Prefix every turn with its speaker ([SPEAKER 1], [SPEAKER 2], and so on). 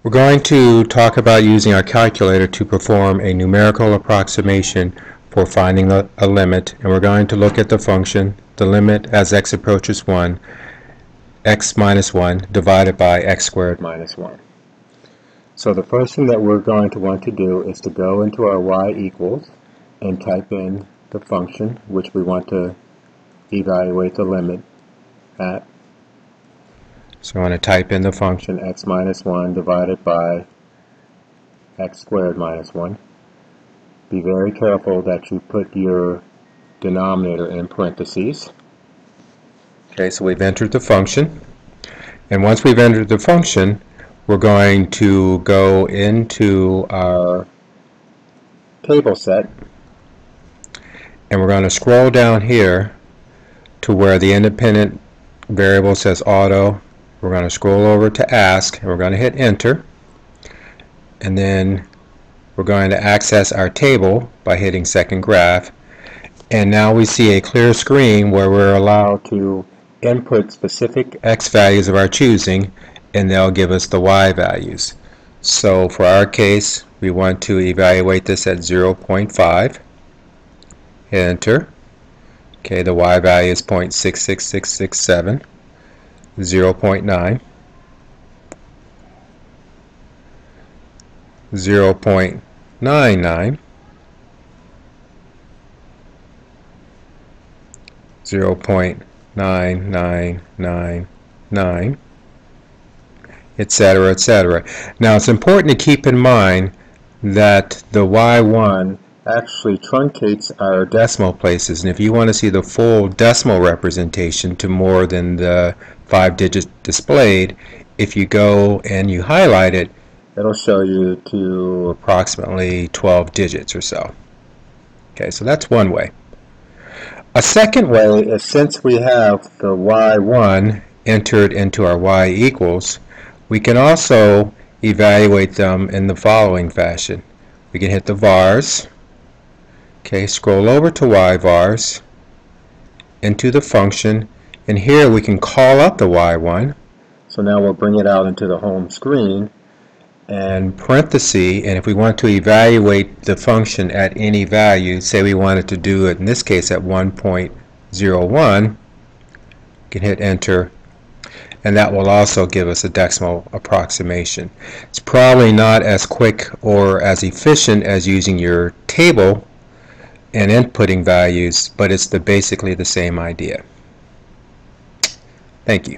[SPEAKER 1] We're going to talk about using our calculator to perform a numerical approximation for finding a limit, and we're going to look at the function, the limit as x approaches 1, x minus 1 divided by x squared minus 1. So the first thing that we're going to want to do is to go into our y equals and type in the function which we want to evaluate the limit at. So I want to type in the function x minus 1 divided by x squared minus 1. Be very careful that you put your denominator in parentheses. Okay, so we've entered the function. And once we've entered the function, we're going to go into our table set. And we're going to scroll down here to where the independent variable says auto. We're going to scroll over to ask, and we're going to hit enter, and then we're going to access our table by hitting second graph, and now we see a clear screen where we're allowed to input specific x values of our choosing, and they'll give us the y values. So for our case, we want to evaluate this at 0.5. Hit enter. Okay, the y value is 0.66667. 0.9, 0.99, 0.9999, etc., etc. Now it's important to keep in mind that the y1 actually truncates our decimal places, and if you want to see the full decimal representation to more than the 5 digits displayed, if you go and you highlight it, it'll show you to approximately 12 digits or so. Okay, so that's one way. A second way is, since we have the y1 entered into our y equals, we can also evaluate them in the following fashion. We can hit the vars. Okay, scroll over to y vars, into the function, and here we can call up the y1. So now we'll bring it out into the home screen, and parenthesis, and if we want to evaluate the function at any value, say we wanted to do it in this case at 1.01, you can hit enter, and that will also give us a decimal approximation. It's probably not as quick or as efficient as using your table and inputting values, but it's basically the same idea. Thank you.